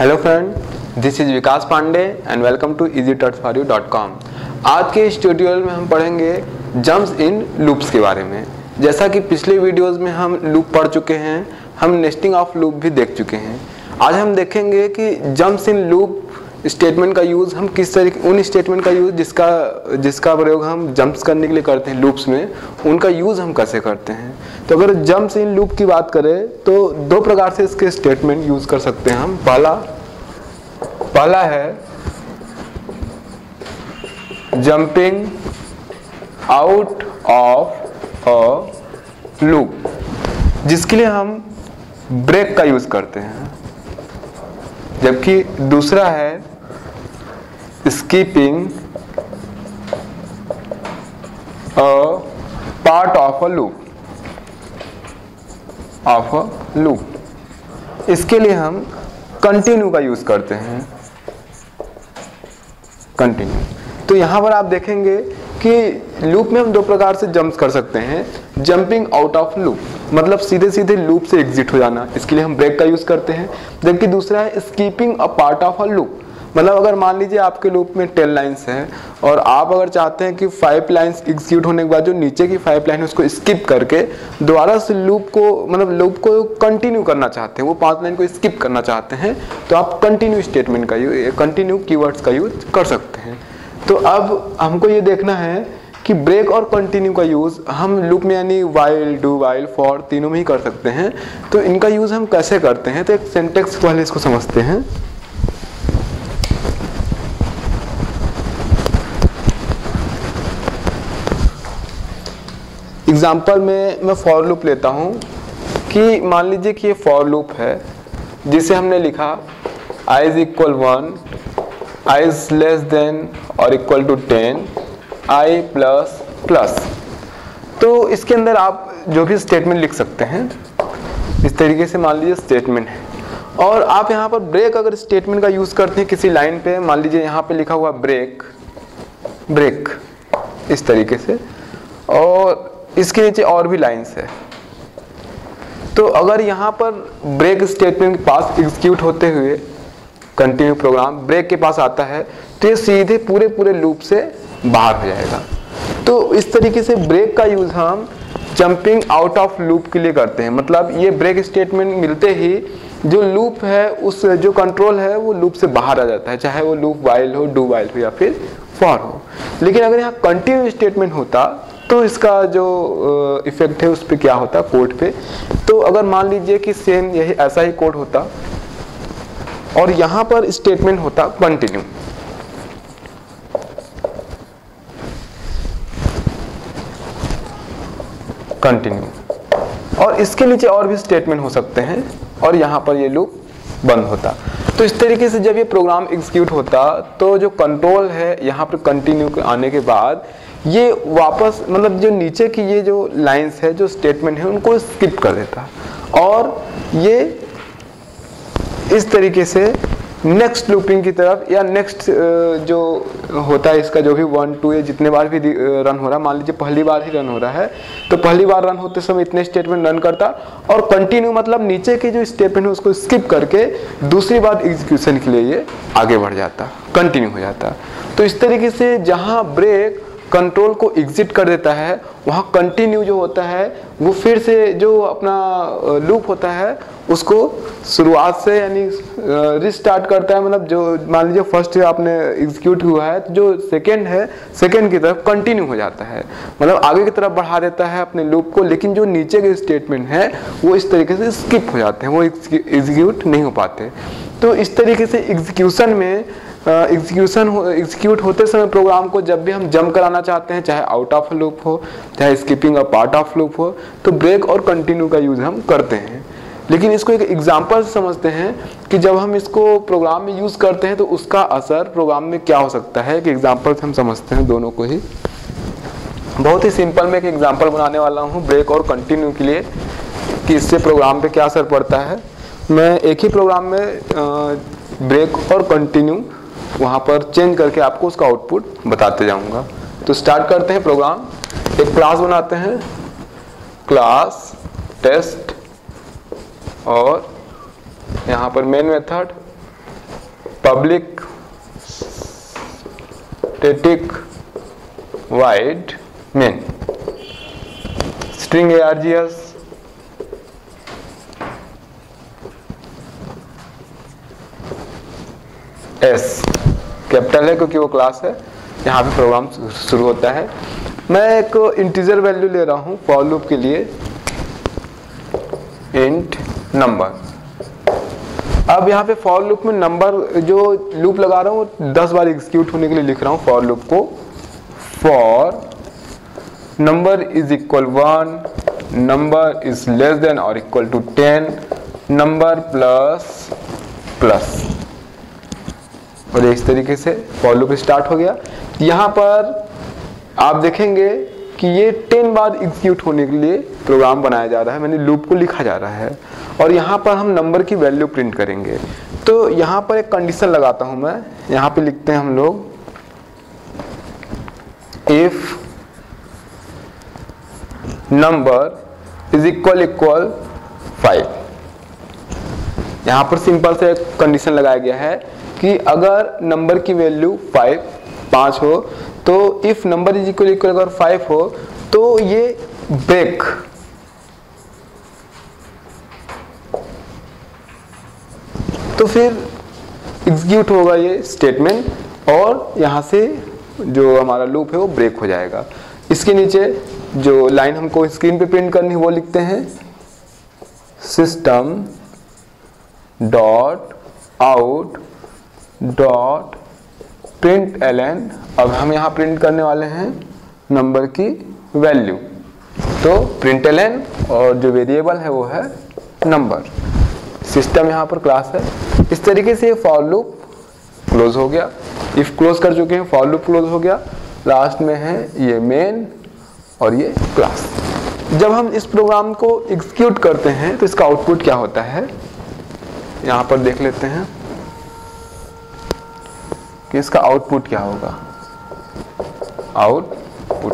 Hello friend, this is Vikas Pandey and welcome to easytutsforyou.com। आज के इस ट्यूटोरियल में हम पढ़ेंगे जंप्स इन लूप्स के बारे में। जैसा कि पिछले वीडियोस में हम लूप पढ़ चुके हैं, हम नेस्टिंग ऑफ लूप भी देख चुके हैं। आज हम देखेंगे कि जंप्स इन लूप स्टेटमेंट का यूज़ हम किस तरीके, उन स्टेटमेंट का यूज़ जिसका प्रयोग हम जंप्स करने के लिए करते हैं लूप्स में, उनका यूज़ हम कैसे करते हैं। तो अगर जंप्स इन लूप की बात करें तो दो प्रकार से इसके स्टेटमेंट यूज़ कर सकते हैं हम। पहला है jumping out of a loop, जिसके लिए हम ब्रेक का यूज़ करते हैं। जबकि दूसरा है skipping a part of a loop. इसके लिए हम कंटिन्यू का यूज करते हैं। कंटिन्यू, तो यहां पर आप देखेंगे कि लूप में हम दो प्रकार से जंप्स कर सकते हैं। जंपिंग आउट ऑफ लूप मतलब सीधे सीधे लूप से एग्जिट हो जाना, इसके लिए हम ब्रेक का यूज करते हैं। जबकि दूसरा है skipping a part of a loop, मतलब अगर मान लीजिए आपके लूप में 10 लाइन्स हैं और आप अगर चाहते हैं कि 5 लाइन्स एग्जीक्यूट होने के बाद जो नीचे की 5 लाइन है उसको स्किप करके दोबारा से लूप को कंटिन्यू करना चाहते हैं, वो 5 लाइन को स्किप करना चाहते हैं, तो आप कंटिन्यू स्टेटमेंट का यूज, कंटिन्यू कीवर्ड्स का यूज कर सकते हैं। तो अब हमको ये देखना है कि ब्रेक और कंटिन्यू का यूज़ हम लूप में यानी वाइल, डू वाइल, फॉर तीनों में ही कर सकते हैं। तो इनका यूज़ हम कैसे करते हैं, तो एक सिंटैक्स पहले इसको समझते हैं। एग्जाम्पल में मैं फॉर लूप लेता हूँ कि मान लीजिए कि ये फॉर लूप है जिसे हमने लिखा i is equal 1, i is less than और equal to 10, i plus plus. तो इसके अंदर आप जो भी स्टेटमेंट लिख सकते हैं, इस तरीके से मान लीजिए स्टेटमेंट है। और आप यहाँ पर ब्रेक अगर स्टेटमेंट का यूज़ करते हैं किसी लाइन पे, मान लीजिए यहाँ पे लिखा हुआ ब्रेक इस तरीके से, और इसके नीचे और भी लाइंस है, तो अगर यहाँ पर ब्रेक स्टेटमेंट के पास एग्जीक्यूट होते हुए कंटिन्यू प्रोग्राम ब्रेक के पास आता है तो ये सीधे पूरे लूप से बाहर हो जाएगा। तो इस तरीके से ब्रेक का यूज हम जंपिंग आउट ऑफ लूप के लिए करते हैं। मतलब ये ब्रेक स्टेटमेंट मिलते ही जो लूप है, उस जो कंट्रोल है वो लूप से बाहर आ जाता है, चाहे वो लूप वाइल हो, डू वाइल हो या फिर फॉर हो। लेकिन अगर यहाँ कंटिन्यू स्टेटमेंट होता तो इसका जो इफेक्ट है उस पर क्या होता, कोड पे। तो अगर मान लीजिए कि सेम यही ऐसा ही कोड होता और यहाँ पर स्टेटमेंट होता कंटिन्यू, और इसके नीचे और भी स्टेटमेंट हो सकते हैं और यहाँ पर ये लूप बंद होता। तो इस तरीके से जब ये प्रोग्राम एग्जीक्यूट होता तो जो कंट्रोल है यहाँ पर कंटिन्यू के आने के बाद ये वापस, मतलब जो नीचे की ये जो लाइंस है, जो स्टेटमेंट है, उनको स्किप कर देता और ये इस तरीके से नेक्स्ट लूपिंग की तरफ, या नेक्स्ट जो होता है इसका जो भी 1, 2 या जितने बार भी रन हो रहा है, मान लीजिए पहली बार ही रन हो रहा है तो पहली बार रन होते समय इतने स्टेटमेंट रन करता, और कंटिन्यू मतलब नीचे के जो स्टेटमेंट है उसको स्किप करके दूसरी बार एग्जीक्यूशन के लिए ये आगे बढ़ जाता, कंटिन्यू हो जाता। तो इस तरीके से जहाँ ब्रेक कंट्रोल को एग्जिट कर देता है, वहाँ कंटिन्यू जो होता है वो फिर से जो अपना लूप होता है उसको शुरुआत से यानी रिस्टार्ट करता है। मतलब जो मान लीजिए फर्स्ट आपने एग्जीक्यूट हुआ है तो जो सेकंड है, सेकंड की तरफ कंटिन्यू हो जाता है, मतलब आगे की तरफ बढ़ा देता है अपने लूप को। लेकिन जो नीचे के स्टेटमेंट है वो इस तरीके से स्किप हो जाते हैं, वो एग्जीक्यूट नहीं हो पाते। तो इस तरीके से एग्जीक्यूशन में एग्जीक्यूट होते समय प्रोग्राम को जब भी हम जंप कराना चाहते हैं, चाहे आउट ऑफ लूप हो, चाहे skipping a part of loop हो, तो ब्रेक और कंटिन्यू का यूज हम करते हैं। लेकिन इसको एक एग्जांपल से समझते हैं कि जब हम इसको प्रोग्राम में यूज करते हैं तो उसका असर प्रोग्राम में क्या हो सकता है, कि एग्जांपल से हम समझते हैं दोनों को ही। बहुत ही सिंपल में एक एग्जांपल बनाने वाला हूँ ब्रेक और कंटिन्यू के लिए, कि इससे प्रोग्राम पे क्या असर पड़ता है। मैं एक ही प्रोग्राम में ब्रेक और कंटिन्यू वहाँ पर चेंज करके आपको उसका आउटपुट बताते जाऊँगा। तो स्टार्ट करते हैं प्रोग्राम। एक क्लास बनाते हैं, क्लास टेस्ट, और यहाँ पर main method public static wide main string args S capital है क्योंकि वो क्लास है, यहाँ पे प्रोग्राम शुरू होता है। मैं एक इंटीजर वैल्यू ले रहा हूँ फॉर लूप के लिए, इंट नंबर। अब यहाँ पे फॉर लूप में नंबर जो लूप लगा रहा हूँ 10 बार एग्जीक्यूट होने के लिए लिख रहा हूँ फॉर लूप को। For number is equal 1, number is less than और equal to 10, number plus plus, और इस तरीके से फॉर लूप स्टार्ट हो गया। यहाँ पर आप देखेंगे कि ये 10 बार एग्जीक्यूट होने के लिए प्रोग्राम बनाया जा रहा है, मैंने लूप को लिखा जा रहा है, और यहाँ पर हम नंबर की वैल्यू प्रिंट करेंगे। तो यहाँ पर एक कंडीशन लगाता हूँ मैं, यहाँ पे लिखते हैं हम लोग इफ नंबर इज इक्वल 5। यहाँ पर सिंपल से एक कंडीशन लगाया गया है कि अगर नंबर की वैल्यू 5 हो, तो इफ नंबर इज इक्वल अगर 5 हो तो ये ब्रेक, तो फिर एग्जीक्यूट होगा ये स्टेटमेंट, और यहां से जो हमारा लूप है वो ब्रेक हो जाएगा। इसके नीचे जो लाइन हमको स्क्रीन पे प्रिंट करनी है वो लिखते हैं system dot out dot println. अब हम यहाँ प्रिंट करने वाले हैं नंबर की वैल्यू, तो प्रिंट एलन और जो वेरिएबल है वो है नंबर। सिस्टम यहाँ पर क्लास है। इस तरीके से ये फॉर लूप क्लोज हो गया। इफ क्लोज कर चुके हैं, फॉर लूप क्लोज हो गया। लास्ट में है ये मेन और ये क्लास। जब हम इस प्रोग्राम को एग्जीक्यूट करते हैं तो इसका आउटपुट क्या होता है, यहाँ पर देख लेते हैं कि इसका आउटपुट क्या होगा। आउटपुट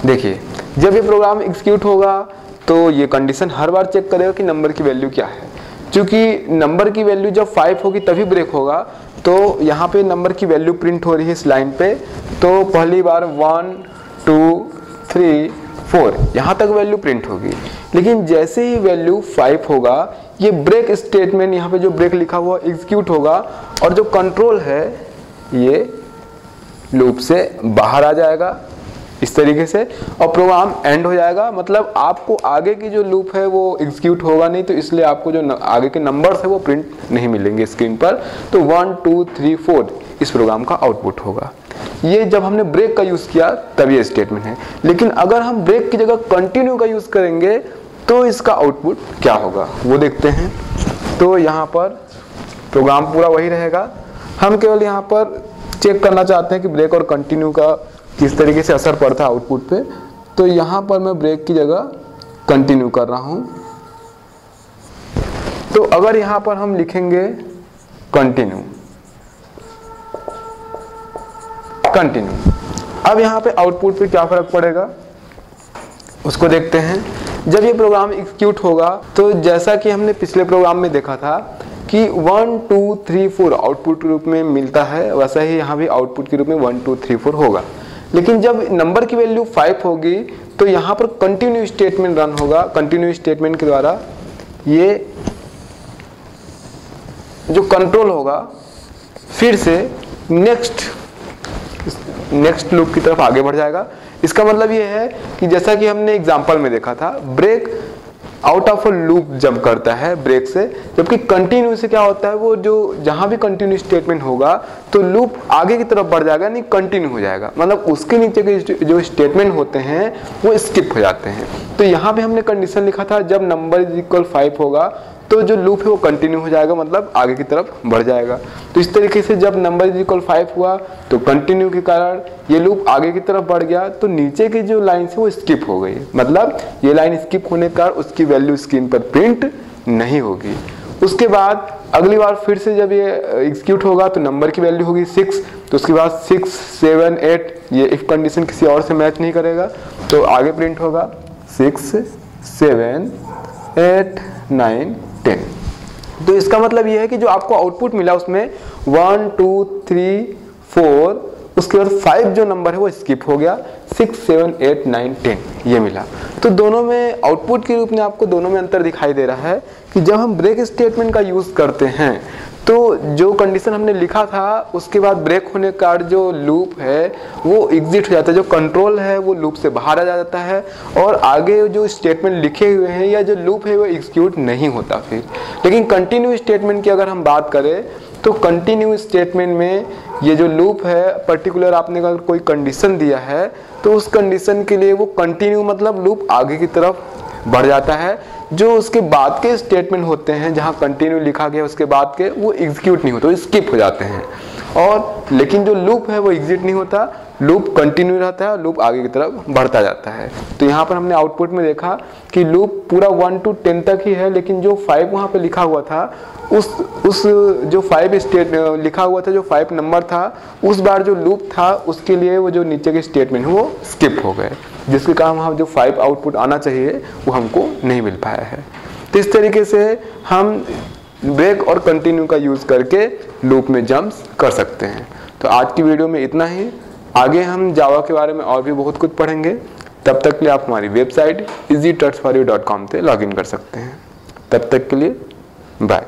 देखिए, जब ये प्रोग्राम एग्जीक्यूट होगा तो ये कंडीशन हर बार चेक करेगा कि नंबर की वैल्यू क्या है। क्योंकि नंबर की वैल्यू जब 5 होगी तभी ब्रेक होगा, तो यहाँ पे नंबर की वैल्यू प्रिंट हो रही है इस लाइन पे। तो पहली बार 1 2 3 4 यहाँ तक वैल्यू प्रिंट होगी, लेकिन जैसे ही वैल्यू 5 होगा ये ब्रेक स्टेटमेंट, यहाँ पे जो ब्रेक लिखा हुआ एग्जीक्यूट होगा, और जो कंट्रोल है ये लूप से बाहर आ जाएगा इस तरीके से, और प्रोग्राम एंड हो जाएगा। मतलब आपको आगे की जो लूप है वो एग्जीक्यूट होगा नहीं, तो इसलिए आपको जो आगे के नंबर्स है वो प्रिंट नहीं मिलेंगे स्क्रीन पर। तो 1 2 3 4 इस प्रोग्राम का आउटपुट होगा। ये जब हमने ब्रेक का यूज किया तब ये स्टेटमेंट है। लेकिन अगर हम ब्रेक की जगह कंटिन्यू का यूज करेंगे तो इसका आउटपुट क्या होगा वो देखते हैं। तो यहाँ पर प्रोग्राम पूरा वही रहेगा, हम केवल यहाँ पर चेक करना चाहते हैं कि ब्रेक और कंटिन्यू का किस तरीके से असर पड़ता है आउटपुट पे। तो यहाँ पर मैं ब्रेक की जगह कंटिन्यू कर रहा हूँ। तो अगर यहाँ पर हम लिखेंगे कंटिन्यू, अब यहाँ पे आउटपुट पे क्या फर्क पड़ेगा उसको देखते हैं। जब ये प्रोग्राम एग्जीक्यूट होगा तो जैसा कि हमने पिछले प्रोग्राम में देखा था कि 1 2 3 4 आउटपुट के रूप में मिलता है, वैसा ही यहाँ भी आउटपुट के रूप में 1 2 3 4 होगा। लेकिन जब नंबर की वैल्यू 5 होगी तो यहाँ पर कंटिन्यू स्टेटमेंट रन होगा। कंटिन्यू स्टेटमेंट के द्वारा ये जो कंट्रोल होगा फिर से नेक्स्ट लूप की तरफ आगे बढ़ जाएगा। इसका मतलब ये है कि जैसा कि हमने एग्जांपल में देखा था, break out of a loop jump करता है ब्रेक से, जबकि कंटिन्यू से क्या होता है, वो जो जहां भी कंटिन्यू स्टेटमेंट होगा तो लूप आगे की तरफ बढ़ जाएगा, नहीं कंटिन्यू हो जाएगा। मतलब उसके नीचे के जो स्टेटमेंट होते हैं वो स्किप हो जाते हैं। तो यहाँ पे हमने कंडीशन लिखा था जब नंबर इज इक्वल 5 होगा तो जो लूप है वो कंटिन्यू हो जाएगा, मतलब आगे की तरफ बढ़ जाएगा। तो इस तरीके से जब नंबर इज इक्वल 5 हुआ तो कंटिन्यू के कारण ये लूप आगे की तरफ बढ़ गया, तो नीचे की जो लाइन है वो स्किप हो गई। मतलब ये लाइन स्किप होने के कारण उसकी वैल्यू स्क्रीन पर प्रिंट नहीं होगी। उसके बाद अगली बार फिर से जब ये एग्जीक्यूट होगा तो नंबर की वैल्यू होगी 6, तो उसके बाद 6 7 8, ये इफ कंडीशन किसी और से मैच नहीं करेगा तो आगे प्रिंट होगा 6 7 8 9 10। तो इसका मतलब ये है कि जो आपको आउटपुट मिला उसमें 1 2 3 4, उसके बाद 5 जो नंबर है वो स्किप हो गया, 6 7 8 9 10 ये मिला। तो दोनों में आउटपुट के रूप में आपको दोनों में अंतर दिखाई दे रहा है कि जब हम ब्रेक स्टेटमेंट का यूज करते हैं तो जो कंडीशन हमने लिखा था उसके बाद ब्रेक होने का जो लूप है वो एग्जिट हो जाता है, जो कंट्रोल है वो लूप से बाहर आ जाता है और आगे जो स्टेटमेंट लिखे हुए हैं या जो लूप है वो एग्जीक्यूट नहीं होता फिर। लेकिन कंटिन्यू स्टेटमेंट की अगर हम बात करें तो कंटिन्यू स्टेटमेंट में ये जो लूप है पर्टिकुलर आपने अगर कोई कंडीशन दिया है तो उस कंडीशन के लिए वो कंटिन्यू मतलब लूप आगे की तरफ बढ़ जाता है। जो उसके बाद के स्टेटमेंट होते हैं जहां कंटिन्यू लिखा गया उसके बाद के वो एग्जीक्यूट नहीं होते, वो स्किप हो जाते हैं। और लेकिन जो लूप है वो एग्जिट नहीं होता, लूप कंटिन्यू रहता है, लूप आगे की तरफ बढ़ता जाता है। तो यहाँ पर हमने आउटपुट में देखा कि लूप पूरा 1 to 10 तक ही है, लेकिन जो 5 वहाँ पे लिखा हुआ था उस जो 5 स्टेट लिखा हुआ था, जो 5 नंबर था, उस बार जो लूप था उसके लिए वो जो नीचे के स्टेटमेंट है वो स्किप हो गए, जिसके कारण हम जो 5 आउटपुट आना चाहिए वो हमको नहीं मिल पाया है। तो इस तरीके से हम ब्रेक और कंटिन्यू का यूज करके लूप में जंप्स कर सकते हैं। तो आज की वीडियो में इतना ही। आगे हम जावा के बारे में और भी बहुत कुछ पढ़ेंगे। तब तक के लिए आप हमारी वेबसाइट easytutsforyou.com से लॉगिन कर सकते हैं। तब तक के लिए बाय।